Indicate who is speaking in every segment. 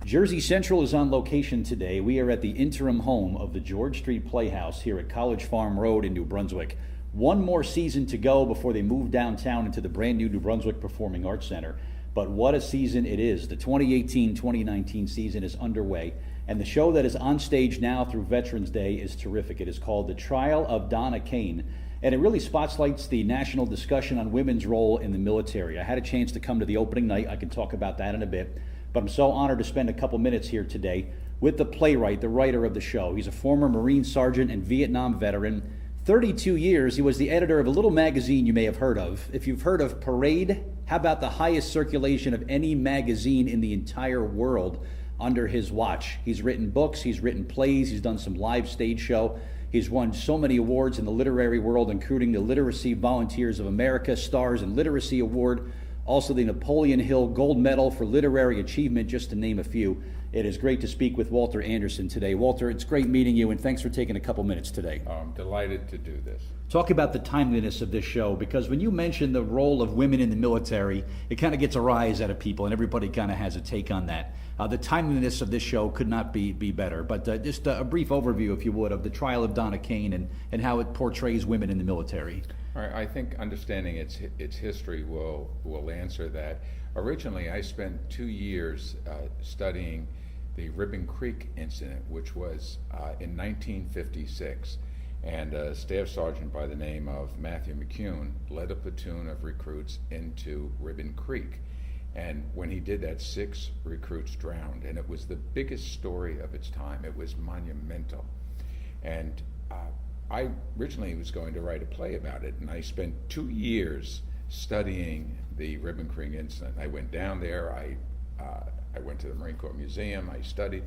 Speaker 1: Jersey Central is on location today. We are at the interim home of the George Street Playhouse here at College Farm Road in New Brunswick. One more season to go before they move downtown into the brand new New Brunswick Performing Arts Center. But what a season it is. The 2018-2019 season is underway, and the show that is on stage now through Veterans Day is terrific. It is called The Trial of Donna Caine, and it really spotlights the national discussion on women's role in the military. I had a chance to come to the opening night. I can talk about that in a bit. But I'm so honored to spend a couple minutes here today with the playwright, the writer of the show. He's a former Marine sergeant and Vietnam veteran. 32 years, he was the editor of a little magazine you may have heard of. If you've heard of Parade, how about the highest circulation of any magazine in the entire world under his watch? He's written books, he's written plays, he's done some live stage show. He's won so many awards in the literary world, including the Literacy Volunteers of America Stars and Literacy Award, also the Napoleon Hill Gold Medal for Literary Achievement, just to name a few. It is great to speak with Walter Anderson today. Walter, it's great meeting you, and thanks for taking a couple minutes today.
Speaker 2: I'm delighted to do this.
Speaker 1: Talk about the timeliness of this show, because when you mention the role of women in the military, it kind of gets a rise out of people, and everybody kind of has a take on that. The timeliness of this show could not be better, but just a brief overview, if you would, of the Trial of Donna Caine and how it portrays women in the military.
Speaker 2: All right, I think understanding its history will answer that. Originally, I spent 2 years studying the Ribbon Creek incident, which was in 1956. And a staff sergeant by the name of Matthew McCune led a platoon of recruits into Ribbon Creek. And when he did that, 6 recruits drowned, and it was the biggest story of its time. It was monumental. And I originally was going to write a play about it, and I spent 2 years studying the Ribbon Creek incident. I went down there, I went to the Marine Corps Museum, I studied,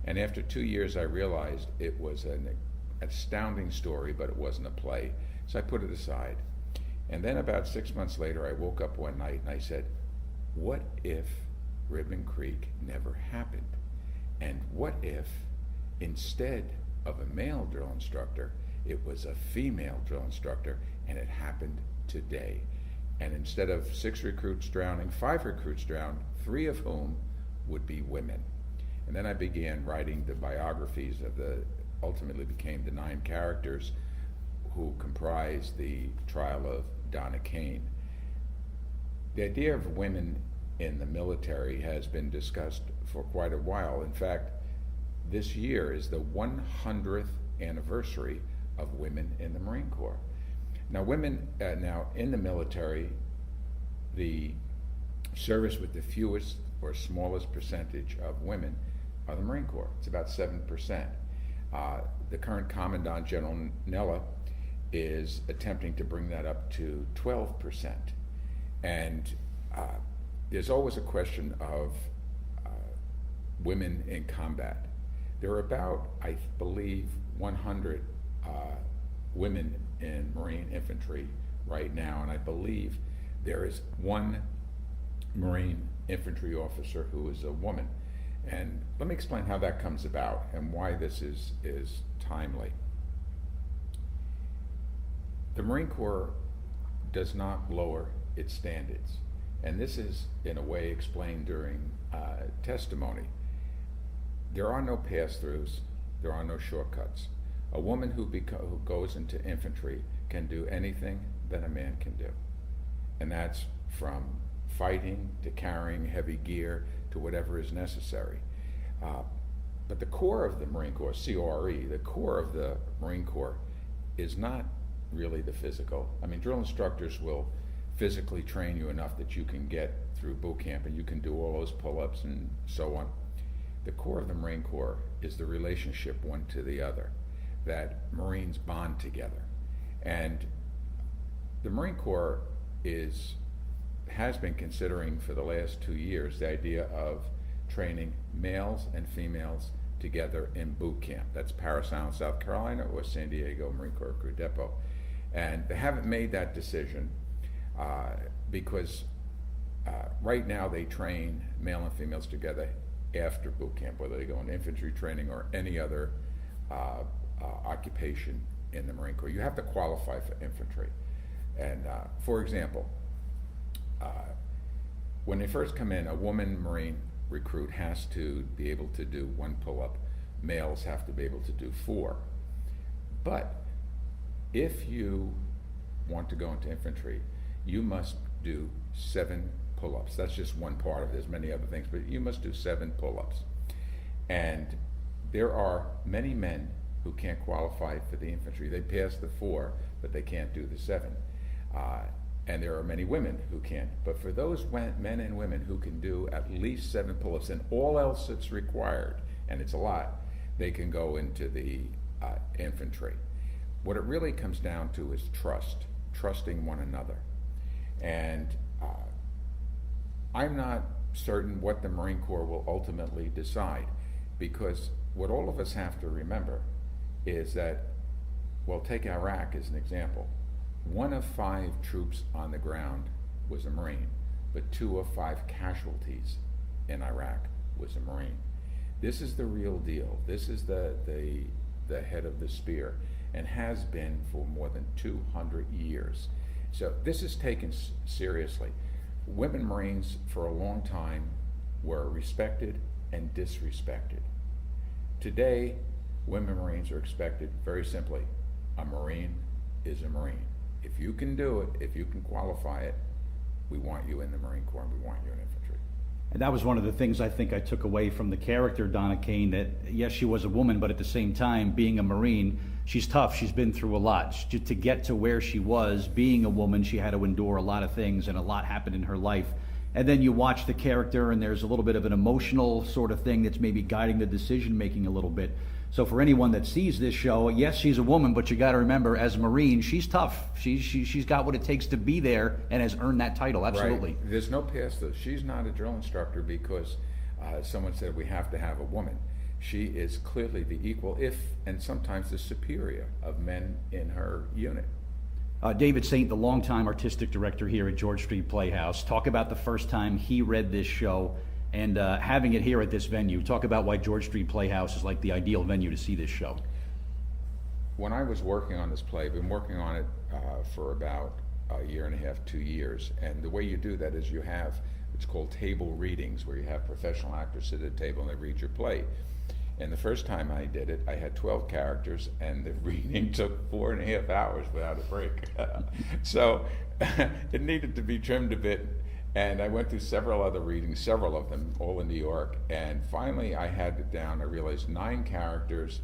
Speaker 2: and after 2 years I realized it was an astounding story, but it wasn't a play, so I put it aside. And then about 6 months later, I woke up one night and I said, what if Ribbon Creek never happened? And what if, instead of a male drill instructor, it was a female drill instructor, and it happened today? And instead of 6 recruits drowning, 5 recruits drowned, 3 of whom would be women. And then I began writing the biographies of ultimately became the 9 characters who comprise the Trial of Donna Caine. The idea of women in the military has been discussed for quite a while. In fact, this year is the 100th anniversary of women in the Marine Corps. Now, women now in the military, the service with the fewest or smallest percentage of women are the Marine Corps. It's about 7%. The current Commandant General Nella is attempting to bring that up to 12%. And there's always a question of women in combat. There are about, I believe, 100 women in Marine infantry right now, and I believe there is 1 Marine infantry officer who is a woman. And let me explain how that comes about and why this is timely. The Marine Corps does not lower its standards. And this is, in a way, explained during testimony. There are no pass-throughs, there are no shortcuts. A woman who goes into infantry can do anything that a man can do. And that's from fighting to carrying heavy gear to whatever is necessary. But the core of the Marine Corps, CORE, the core of the Marine Corps is not really the physical. I mean, drill instructors will physically train you enough that you can get through boot camp and you can do all those pull-ups and so on. The core of the Marine Corps is the relationship one to the other, that Marines bond together. And the Marine Corps has been considering for the last 2 years the idea of training males and females together in boot camp. That's Parris Island, South Carolina, or San Diego Marine Corps Crew Depot. And they haven't made that decision because right now they train male and females together after boot camp, whether they go into infantry training or any other occupation in the Marine Corps. You have to qualify for infantry. And for example, when they first come in, a woman Marine recruit has to be able to do 1 pull-up. Males have to be able to do 4. But if you want to go into infantry, you must do 7 pull-ups. That's just one part of it. There's many other things, but you must do 7 pull-ups. And there are many men who can't qualify for the infantry. They pass the 4, but they can't do the 7. And there are many women who can't. But for those men and women who can do at least 7 pull-ups and all else that's required, and it's a lot, they can go into the infantry. What it really comes down to is trusting one another. And I'm not certain what the Marine Corps will ultimately decide, because what all of us have to remember is that, well, take Iraq as an example. 1 of 5 troops on the ground was a Marine, but 2 of 5 casualties in Iraq was a Marine. This is the real deal. This is the head of the spear, and has been for more than 200 years. So this is taken seriously. Women Marines for a long time were respected and disrespected. Today, women Marines are expected, very simply, a Marine is a Marine. If you can do it, if you can qualify it, we want you in the Marine Corps and we want you in infantry.
Speaker 1: And that was one of the things I think I took away from the character Donna Caine, that yes, she was a woman, but at the same time, being a Marine, she's tough. She's been through a lot. To get to where she was, being a woman, she had to endure a lot of things, and a lot happened in her life. And then you watch the character, and there's a little bit of an emotional sort of thing that's maybe guiding the decision-making a little bit. So for anyone that sees this show, yes, she's a woman, but you got to remember, as a Marine, she's tough. She's got what it takes to be there and has earned that title, absolutely.
Speaker 2: Right. There's no past this. She's not a drill instructor because someone said we have to have a woman. She is clearly the equal, if and sometimes the superior of men in her unit.
Speaker 1: David Saint, the longtime artistic director here at George Street Playhouse, talk about the first time he read this show and having it here at this venue. Talk about why George Street Playhouse is like the ideal venue to see this show.
Speaker 2: When I was working on this play, I've been working on it for about a year and a half, 2 years, and the way you do that is you have, it's called table readings, where you have professional actors sit at a table and they read your play. And the first time I did it, I had 12 characters, and the reading took 4.5 hours without a break. So it needed to be trimmed a bit, and I went through several other readings, several of them, all in New York, and finally I had it down. I realized 9 characters,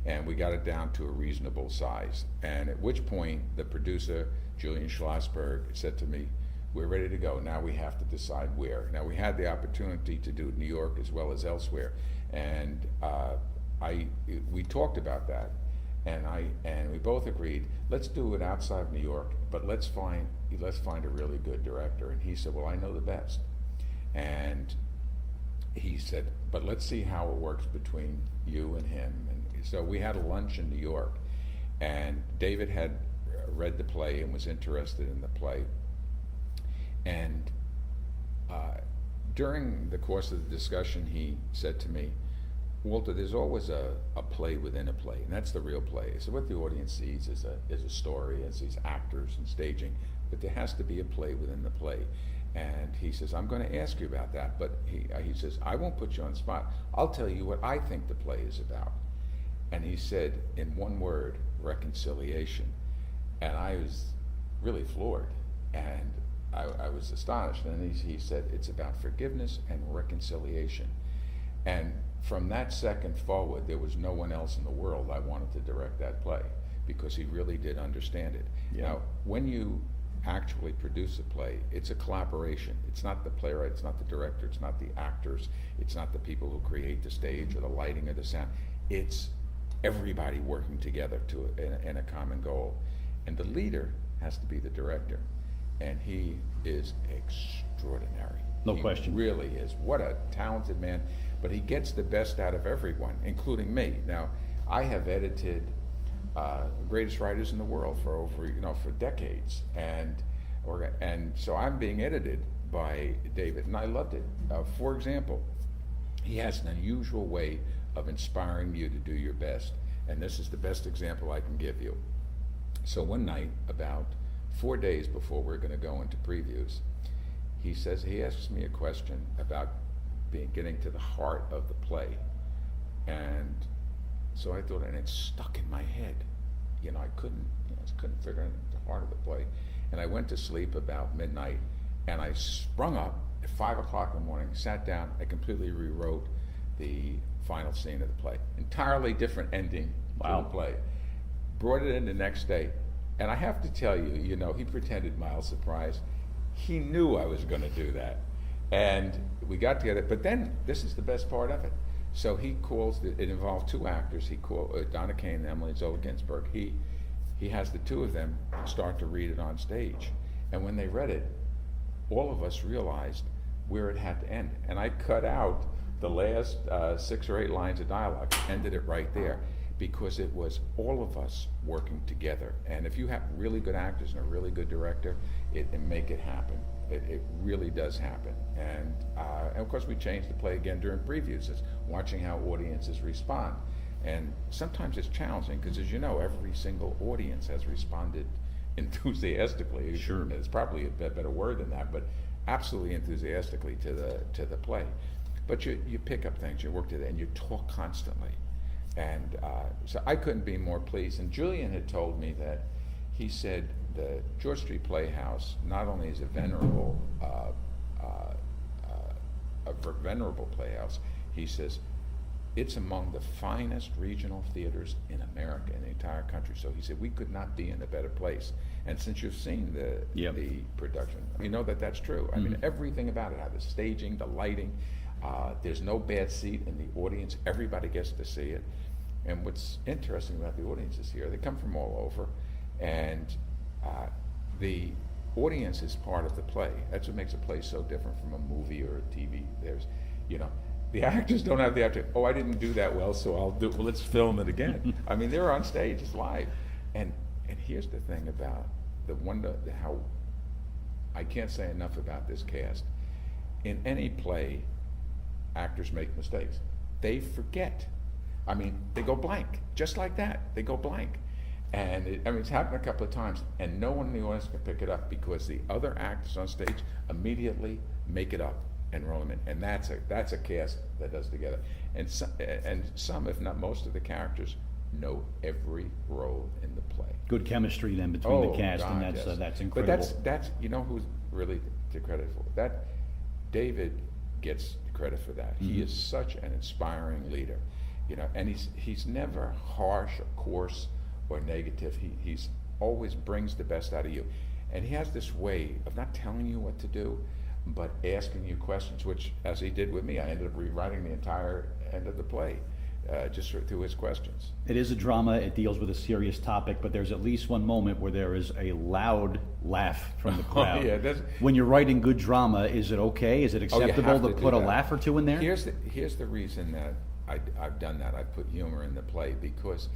Speaker 2: and we got it down to a reasonable size. And at which point, the producer, Julian Schlossberg, said to me, "We're ready to go. Now we have to decide where." Now, we had the opportunity to do it in New York as well as elsewhere. And we talked about that, and we both agreed, let's do it outside of New York, but let's find a really good director. And he said, well, I know the best. And he said, but let's see how it works between you and him. And so we had a lunch in New York, and David had read the play and was interested in the play. And during the course of the discussion, he said to me, Walter, there's always a play within a play, and that's the real play. So what the audience sees is a story, it sees actors and staging, but there has to be a play within the play. And he says, I'm going to ask you about that, but he says, I won't put you on the spot. I'll tell you what I think the play is about. And he said, in one word, reconciliation. And I was really floored, and I was astonished. And he said, it's about forgiveness and reconciliation. And from that second forward, there was no one else in the world I wanted to direct that play, because he really did understand it.
Speaker 1: Yeah.
Speaker 2: Now, when you actually produce a play, it's a collaboration. It's not the playwright, it's not the director, it's not the actors, it's not the people who create the stage or the lighting or the sound. It's everybody working together in a common goal. And the leader has to be the director. And he is extraordinary.
Speaker 1: No question.
Speaker 2: He really is. What a talented man. But he gets the best out of everyone, including me. Now, I have edited the greatest writers in the world for over, for decades. And so I'm being edited by David, and I loved it. For example, he has an unusual way of inspiring you to do your best. And this is the best example I can give you. So one night, about 4 days before we're going to go into previews, he asks me a question about getting to the heart of the play. And so I thought, and it stuck in my head. I couldn't figure out the heart of the play. And I went to sleep about midnight, and I sprung up at 5 o'clock in the morning, sat down, I completely rewrote the final scene of the play. Entirely different ending to the play. Brought it in the next day, and I have to tell you, he pretended mild surprise. He knew I was going to do that. And we got together, but then this is the best part of it. So he calls, it involved two actors. He called Donna Caine and Emily Zola Ginsburg. He has the two of them start to read it on stage. And when they read it, all of us realized where it had to end. And I cut out the last 6 or 8 lines of dialogue, ended it right there, because it was all of us working together. And if you have really good actors and a really good director, it make it happen. It really does happen. And of course we changed the play again during previews, it's watching how audiences respond. And sometimes it's challenging because, as you know, every single audience has responded enthusiastically.
Speaker 1: Sure.
Speaker 2: It's probably a better word than that, but absolutely enthusiastically to the play. But you pick up things, you work to that, and you talk constantly. And so I couldn't be more pleased. And Julian had told me that he said the George Street Playhouse not only is a venerable playhouse, he says it's among the finest regional theaters in America, in the entire country. So he said we could not be in a better place. And since you've seen the production, you know that that's true. I mean, everything about it, how the staging, the lighting, there's no bad seat in the audience. Everybody gets to see it. And what's interesting about the audiences here, they come from all over, and the audience is part of the play. That's what makes a play so different from a movie or a TV. There's, the actors don't have the opportunity, I didn't do that well, so let's film it again. I mean, they're on stage, it's live. And here's the thing about how I can't say enough about this cast. In any play, actors make mistakes. They forget. I mean, they go blank, just like that. They go blank. And it's happened a couple of times, and no one in the audience can pick it up because the other actors on stage immediately make it up and roll them in. And that's a cast that does together. And some, if not most of the characters, know every role in the play.
Speaker 1: Good chemistry then between the cast,
Speaker 2: God,
Speaker 1: and
Speaker 2: yes.
Speaker 1: That's incredible.
Speaker 2: But that's who's really to credit for that. David gets credit for that. He is such an inspiring leader, and he's never harsh or coarse or negative. He's always brings the best out of you, and he has this way of not telling you what to do, but asking you questions, which, as he did with me, I ended up rewriting the entire end of the play just through his questions.
Speaker 1: It is a drama, it deals with a serious topic, but there's at least one moment where there is a loud laugh from the crowd. When you're writing good drama, is it okay? Is it acceptable to put a laugh or two in there?
Speaker 2: Here's the reason that I've done that. I put humor in the play because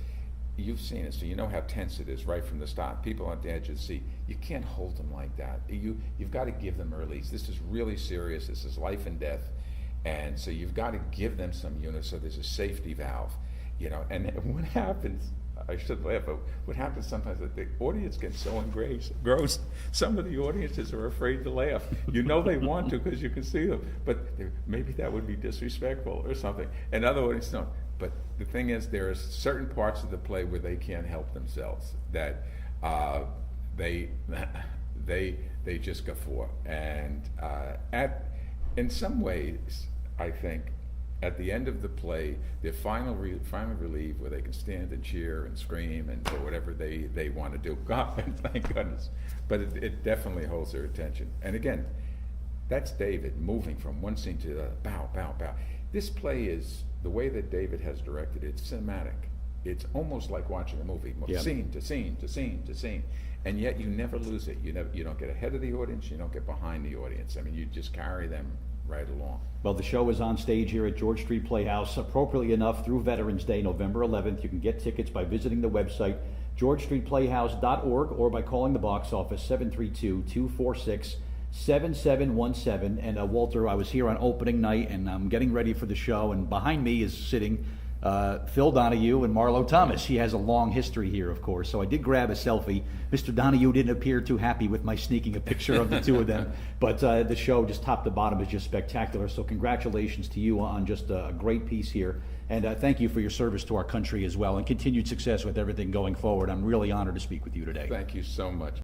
Speaker 2: you've seen it, so you know how tense it is right from the start. People on the edge of the seat, you can't hold them like that. You've got to give them a release. This is really serious. This is life and death. And so you've got to give them some unit, so there's a safety valve, And what happens, I should laugh, but what happens sometimes is that the audience gets so engrossed, some of the audiences are afraid to laugh. They want to because you can see them, but maybe that would be disrespectful or something. And other audiences don't. But the thing is, there are certain parts of the play where they can't help themselves, that they just guffaw. And in some ways, I think, at the end of the play, they're finally relieved where they can stand and cheer and scream and do whatever they want to do. God, thank goodness. But it definitely holds their attention. And again, that's David moving from one scene to the bow, bow, bow. This play is, the way that David has directed it, it's cinematic. It's almost like watching a movie, scene to scene to scene to scene. And yet you never lose it. You don't get ahead of the audience, you don't get behind the audience. I mean, you just carry them right along.
Speaker 1: Well, the show is on stage here at George Street Playhouse, appropriately enough, through Veterans Day, November 11th. You can get tickets by visiting the website, georgestreetplayhouse.org, or by calling the box office, 732-246-7717. And Walter, I was here on opening night, and I'm getting ready for the show, and behind me is sitting Phil Donahue and Marlo Thomas. He has a long history here, of course, so I did grab a selfie. Mr. Donahue didn't appear too happy with my sneaking a picture of the two of them, but the show just top to bottom is just spectacular, so congratulations to you on just a great piece here, and thank you for your service to our country as well, and continued success with everything going forward. I'm really honored to speak with you today.
Speaker 2: Thank you so much.